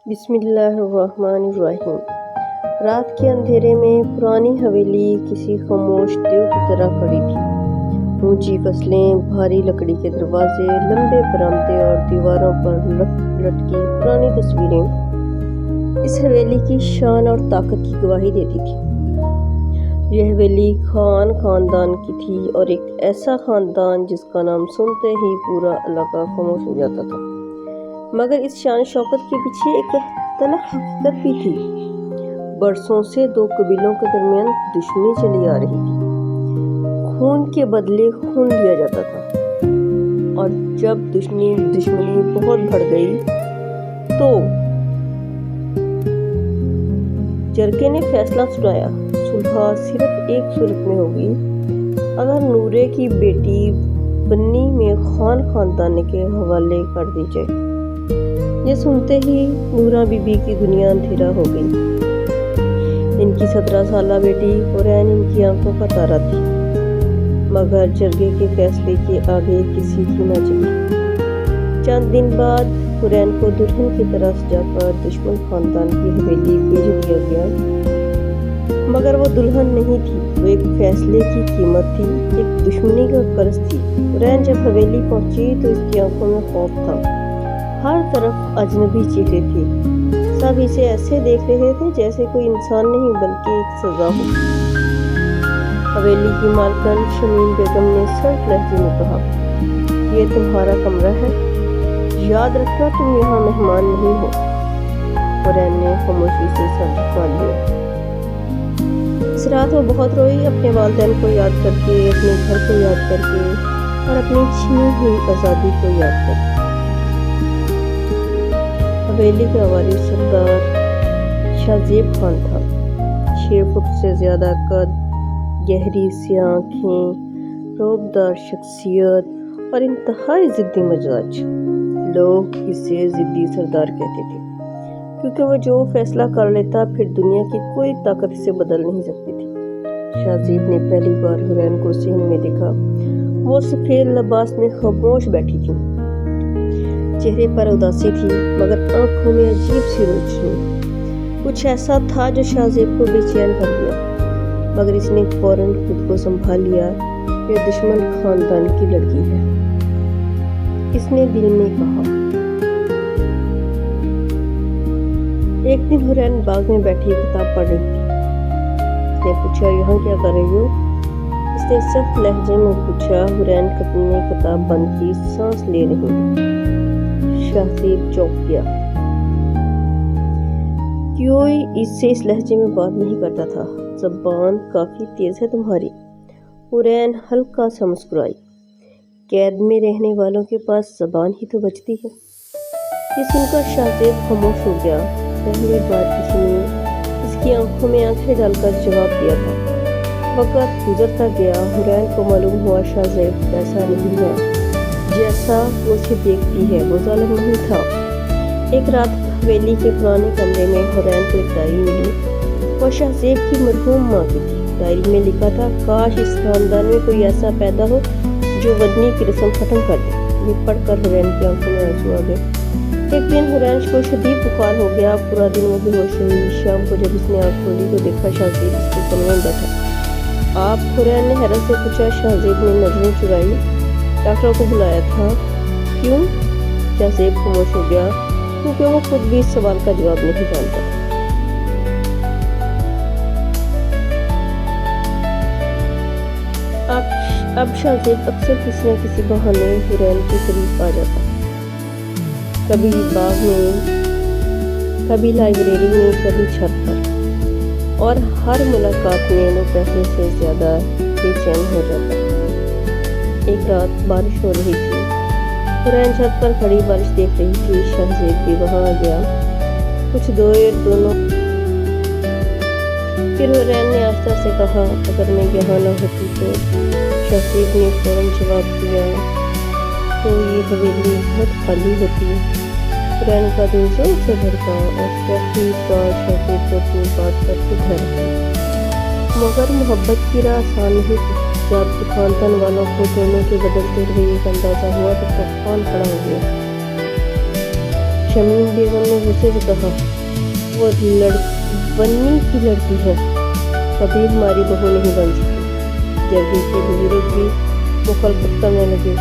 بسم اللہ الرحمن الرحیم۔ رات کے اندھیرے میں پرانی حویلی کسی خاموش دیو کی طرح کھڑی تھی۔ اونچی فصلیں، بھاری لکڑی کے دروازے، لمبے برآمدے اور دیواروں پر لٹکی پرانی تصویریں اس حویلی کی شان اور طاقت کی گواہی دیتی تھی۔ یہ حویلی خاندان کی تھی، اور ایک ایسا خاندان جس کا نام سنتے ہی پورا علاقہ خاموش ہو جاتا تھا۔ مگر اس شان شوکت کے پیچھے ایک تلخ حقیقت بھی تھی۔ برسوں سے دو قبیلوں کے درمیان دشمنی چلی آ رہی تھی۔ خون کے بدلے خون لیا جاتا تھا، اور جب دشمنی بہت بڑھ گئی تو جرگے نے فیصلہ سنایا، صلح صرف ایک صورت میں ہوگی، اگر نورے کی بیٹی بنی میں خاندان کے حوالے کر دی جائے۔ یہ سنتے ہی نورہ بی بی کی دنیا اندھیرا ہو گئی۔ ان کی 17 سالہ بیٹی حورین ان کی آنکھوں کا تارا تھی، مگر جرگے کے فیصلے کے آگے کسی کی نہ چلی۔ چند دن بعد حورین کو دلہن کی طرح سجا کر دشمن خاندان کی حویلی بھیج دیا گیا، مگر وہ دلہن نہیں تھی، وہ ایک فیصلے کی قیمت تھی، ایک دشمنی کا قرض تھی۔ حورین جب حویلی پہنچی تو اس کی آنکھوں میں خوف تھا، ہر طرف اجنبی چہرے تھے، سب اسے ایسے دیکھ رہے تھے جیسے کوئی انسان نہیں بلکہ ایک سزا ہو۔ حویلی کی مالکن شمیم بیگم نے سرد لہجے میں کہا، یہ تمہارا کمرہ ہے، یاد رکھنا تم یہاں مہمان نہیں ہو۔ حورین نے خاموشی سے سر جھکا لیا۔ اس رات وہ بہت روئی، اپنے والدین کو یاد کر کے، اپنے گھر کو یاد کر کے، اور اپنی چھینی ہوئی آزادی کو یاد کر کے۔ حویلی کا والی سردار شاہ زیب خان تھا۔ 6 فٹ سے زیادہ قد، گہری سیاہ آنکھیں، رعبدار شخصیت اور انتہائی ضدی مزاج۔ لوگ اسے ضدی سردار کہتے تھے، کیونکہ وہ جو فیصلہ کر لیتا پھر دنیا کی کوئی طاقت اسے بدل نہیں سکتی تھی۔ شاہ زیب نے پہلی بار حورین کو صحن میں دیکھا۔ وہ سفید لباس میں خاموش بیٹھی تھی، چہرے پر اداسی تھی، مگر آنکھوں میں عجیب سی روشنی۔ کچھ ایسا تھا جو شاہ زیب کو بے چین کر دیا، مگر اس نے فوراً خود کو سنبھال لیا۔ یہ دشمن خاندان کی لڑکی ہے، اس نے دل میں کہا۔ ایک دن حورین باغ میں بیٹھی کتاب پڑھ رہی تھی۔ اس نے پوچھا، یہاں کیا کر رہی ہو؟ اس نے سخت لہجے میں پوچھا۔ حورین نے کتاب بند کی، سانس لے رہی ہیں۔ شاہ زیب چونک گیا، کوئی اس سے اس لہجے میں بات نہیں کرتا تھا۔ زبان کافی تیز ہے تمہاری، حورین ہلکا سا مسکرائی۔ قید میں رہنے والوں کے پاس زبان ہی تو بچتی ہے۔ یہ سن کر شاہ زیب خاموش ہو گیا۔ پہلی بار کسی نے اس کی آنکھوں میں آنکھیں ڈال کر جواب دیا تھا۔ وقت گزرتا گیا، حورین کو معلوم ہوا شاہ زیب ایسا نہیں ہے جیسا وہ اسے دیکھتی ہے، وہ ظالم نہیں تھا۔ ایک رات حویلی کے پرانے کمرے میں حورین کو ایک ڈائری ملی۔ وہ شاہ زیب کی مرحوم ماں کی تھی۔ ڈائری میں لکھا تھا، کاش اس خاندان میں کوئی ایسا پیدا ہو جو ودنی کی رسم ختم کر دے۔ یہ پڑھ کر حورین کی آنکھوں میں آنسو آ گئے۔ ایک دن حورین کو شدید بخار ہو گیا، پورا دن وہ بے ہوش ہوئی۔ شام کو جب اس نے آنکھ کھولی تو دیکھا شاہ زیب اس کے کمرے میں بیٹھا۔ آپ؟ حورین نے حیرت سے پوچھا۔ شاہ زیب نے نظریں چرائی۔ ڈاکٹر کو بلایا تھا؟ کیوں؟ شاہ زیب خاموش ہو گیا، کیونکہ وہ خود بھی اس سوال کا جواب نہیں جانتا تھا۔ اب شاہ زیب اکثر کسی نہ کسی بہانے حورین کے قریب آ جاتا، کبھی باغ میں، کبھی لائبریری میں، کبھی چھت پر، اور ہر ملاقات میں وہ پہلے سے زیادہ بے چین ہو جاتا۔ ایک رات بارش ہو رہی تھی۔ حورین چھت پر کھڑی بارش دیکھ رہی تھی۔ شاہ زیب بھی وہاں آ گیا۔ کچھ دیر دونوں، پھر حورین نے آہستہ سے کہا، اگر میں یہاں نہ ہوتی تو؟ شاہ زیب نے فوراً جواب دیا، تو یہ حویلی بہت خالی ہوتی۔ حورین کا دل زور سے دھڑکا، اور پہلی بار شاہ زیب کو اپنی بات پر سدھر گئی۔ مگر محبت کی راہ آسان نہیں تھی۔ جب خاندان والوں کو دونوں کے بدلتے رویے کا اندازہ ہوا تو طوفان کھڑا ہو گیا۔ شمیم بیگم نے غصے سے کہا، وہ بنی کی لڑکی ہے، کبھی ہماری بہو نہیں بن سکتی۔ جلدی کے بزرگ بھی مخالفت کرنے لگے۔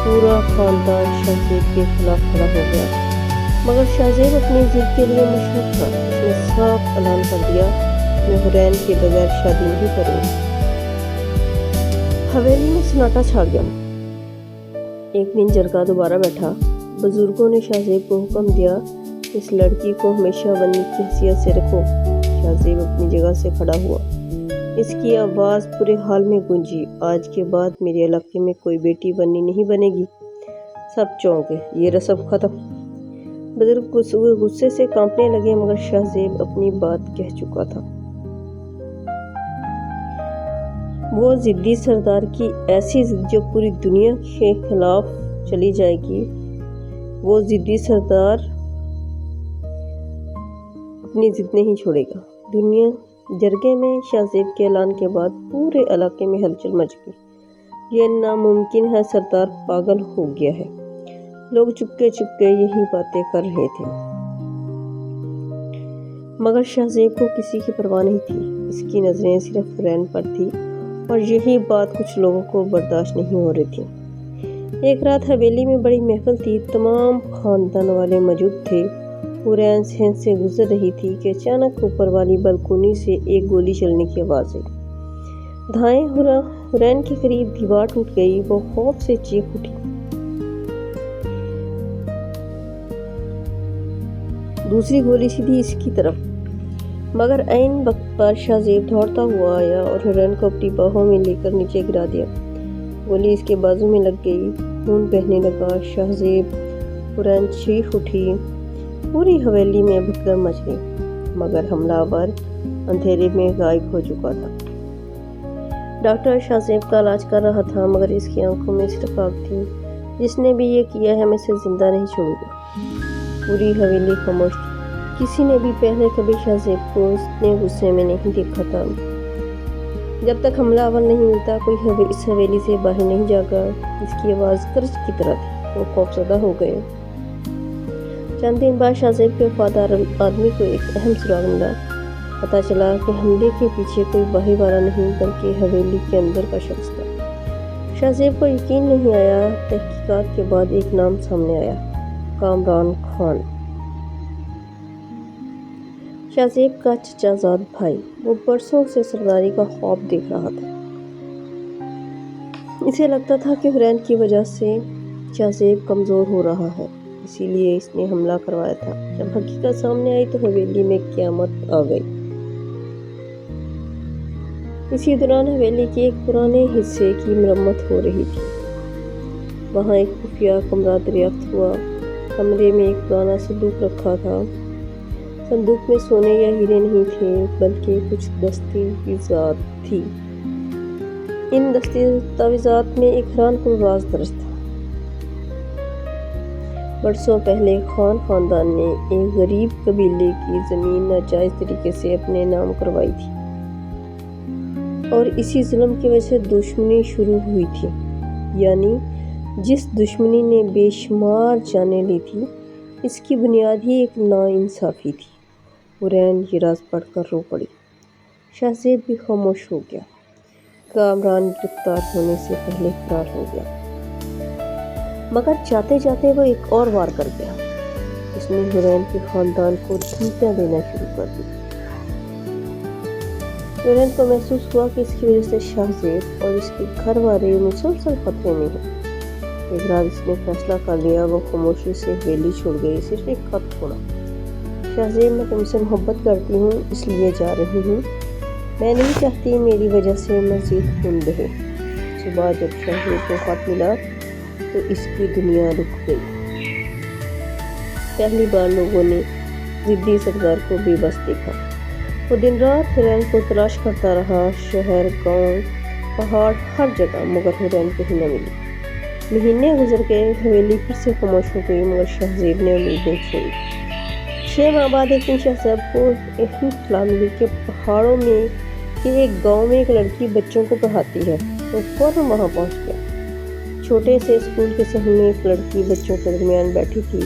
پورا خاندان شہزیب کے خلاف کھڑا ہو گیا، مگر شہزیب اپنی ضد کے لیے مشہور تھا۔ اس نے صاف اعلان کر دیا، میں حرین کے بغیر شادی نہیں کروں گی۔ حویلی میں سناٹا چھا گیا۔ ایک دن جرگہ دوبارہ بیٹھا۔ بزرگوں نے شہزیب کو حکم دیا، اس لڑکی کو ہمیشہ بنی کی حیثیت سے رکھو۔ شہزیب اپنی جگہ سے کھڑا ہوا۔ اس کی آواز پورے حال میں گونجی، آج کے بعد میرے علاقے میں کوئی بیٹی بنی نہیں بنے گی۔ سب چونکے، یہ رسم ختم۔ بزرگ غصے سے کانپنے لگے، مگر شہزیب اپنی بات کہہ چکا تھا۔ وہ ضدی سردار کی ایسی ضد جو پوری دنیا کے خلاف چلی جائے گی۔ وہ ضدی سردار اپنی ضد نہیں چھوڑے گا۔ دنیا جرگے میں شہزیب کے اعلان کے بعد پورے علاقے میں ہلچل مچ گئی۔ یہ ناممکن ہے، سردار پاگل ہو گیا ہے۔ لوگ چپکے چپکے یہی باتیں کر رہے تھے، مگر شہزیب کو کسی کی پرواہ نہیں تھی۔ اس کی نظریں صرف حرین پر تھی، اور یہی بات کچھ لوگوں کو برداشت نہیں ہو رہی تھی۔ ایک رات حویلی میں بڑی محفل تھی، تمام خاندان والے موجود تھے۔ حرین صحن سے گزر رہی تھی کہ اچانک اوپر والی بالکونی سے ایک گولی چلنے کی آواز آئی۔ دھائیں حرین کے قریب دیوار ٹوٹ گئی، وہ خوف سے چیخ اٹھی۔ دوسری گولی سیدھی اس کی طرف، مگر عین وقت پر شہزیب دوڑتا ہوا آیا اور حرین کو اپنی باہوں میں لے کر نیچے گرا دیا۔ گولی اس کے بازو میں لگ گئی، خون بہنے لگا۔ شہزیب حرین چیخ اٹھی، پوری حویلی میں بھگدڑ مچ گئی، مگر حملہ آور اندھیرے میں غائب ہو چکا تھا۔ ڈاکٹر شہزیب کا علاج کر رہا تھا، مگر اس کی آنکھوں میں صرف آگ تھی۔ جس نے بھی یہ کیا ہے، میں اسے زندہ نہیں چھوڑوں گا۔ پوری حویلی خاموش تھی۔ کسی نے بھی پہلے کبھی شہزیب کو اتنے غصے میں نہیں دیکھا تھا۔ جب تک حملہ آور نہیں ملتا، کوئی اس حویلی سے باہر نہیں جاگا۔ اس کی آواز گرج کی طرح تھی۔ وہ خوفزدہ ہو گئے۔ چند دن بعد شہزیب کے وفادار آدمی کو ایک اہم سراغ ملا۔ پتہ چلا کہ حملے کے پیچھے کوئی باہر والا نہیں، بلکہ حویلی کے اندر کا شخص تھا۔ شہزیب کو یقین نہیں آیا۔ تحقیقات کے بعد ایک نام سامنے آیا، کامران خان، شہزیب کا چچا زاد بھائی۔ وہ برسوں سے سرداری کا خواب دیکھ رہا تھا۔ اسے لگتا تھا کہ حرین کی وجہ سے شہزیب کمزور ہو رہا ہے، اسی لیے اس نے حملہ کروایا تھا۔ جب حقیقت سامنے آئی تو حویلی میں قیامت آ گئی۔ اسی دوران حویلی کے ایک پرانے حصے کی مرمت ہو رہی تھی۔ وہاں ایک خفیہ کمرہ دریافت ہوا۔ کمرے میں ایک پرانا صندوق رکھا تھا۔ صندوق میں سونے یا ہیرے نہیں تھے، بلکہ کچھ دستاویزات تھی۔ ان دستاویزات میں ایک حیران کن راز درج تھا۔ برسوں پہلے خان خاندان نے ایک غریب قبیلے کی زمین ناجائز طریقے سے اپنے نام کروائی تھی، اور اسی ظلم کی وجہ سے دشمنی شروع ہوئی تھی۔ یعنی جس دشمنی نے بے شمار جانیں لی تھی، اس کی بنیاد ہی ایک ناانصافی تھی۔ حرین یہ راز پڑھ کر رو پڑی۔ شہزیب بھی خاموش ہو گیا۔ کامران گرفتار ہونے سے پہلے فرار ہو گیا، مگر جاتے جاتے وہ ایک اور وار کر گیا۔ اس نے حرین کے خاندان کو دھمکیاں دینا شروع کر دی۔ حرین کو محسوس ہوا کہ اس کی وجہ سے شہزیب اور اس کے گھر والے مسلسل خطرے میں ہیں۔ ایک رات اس نے فیصلہ کر لیا، وہ خاموشی سے حویلی چھوڑ گئی، صرف ایک خط چھوڑا، شہزیب میں تم سے محبت کرتی ہوں، اس لیے جا رہی ہوں، میں نہیں چاہتی میری وجہ سے مزید خون بہے۔ صبح جب شہزیب کو خط ملا تو اس کی دنیا رک گئی۔ پہلی بار لوگوں نے ضدی سردار کو بے بس دیکھا۔ وہ دن رات حرین کو تلاش کرتا رہا، شہر، گاؤں، پہاڑ، ہر جگہ، مگر حرین کہیں نہ ملی۔ مہینے گزر گئے، حویلی پھر سے خاموش ہو گئی، مگر شہزیب نے امید نہیں چھوڑی۔ 6 ماہ بعد ایک دن شہزیب کو اہم اطلاع ملی کہ پہاڑوں میں کے ایک گاؤں میں ایک لڑکی بچوں کو پڑھاتی ہے۔ وہ فوراً وہاں پہنچ گیا۔ چھوٹے سے اسکول کے صحن میں ایک لڑکی بچوں کے درمیان بیٹھی تھی۔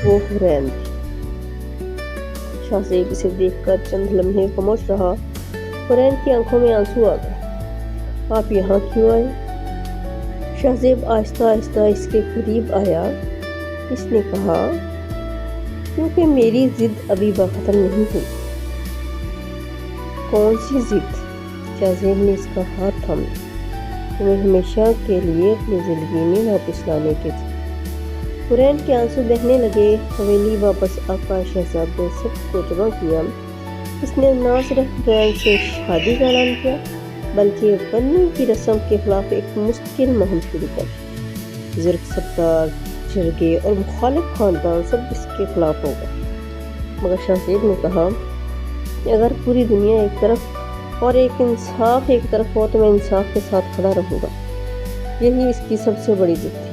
وہ حورین تھی۔ شاہ زیب اسے دیکھ کر چند لمحے خاموش رہا۔ حورین کی آنکھوں میں آنسو آ گئے۔ آپ یہاں کیوں آئے؟ شاہ زیب آہستہ آہستہ اس کے قریب آیا۔ اس نے کہا، کیونکہ میری ضد ابھی ختم نہیں ہوئی۔ کون سی ضد؟ شاہ زیب نے اس کا ہاتھ تھاما۔ تمہیں ہمیشہ کے لیے اپنی زندگی میں واپس لانے کے تھے۔ حورین کے آنسو بہنے لگے۔ حویلی واپس آ کر شہزاد نے سب کو جمع کیا۔ اس نے نہ صرف حورین سے شادی کا اعلان کیا بلکہ بننے کی رسم کے خلاف ایک مستقل مہم شروع کر۔ زرق سردار، جرگے اور مخالف خاندان سب اس کے خلاف ہو گئے، مگر شاہ زیب نے کہا، اگر پوری دنیا ایک طرف اور انصاف ایک طرف ہو تو میں انصاف کے ساتھ کھڑا رہوں گا۔ یہی اس کی سب سے بڑی ضد تھی۔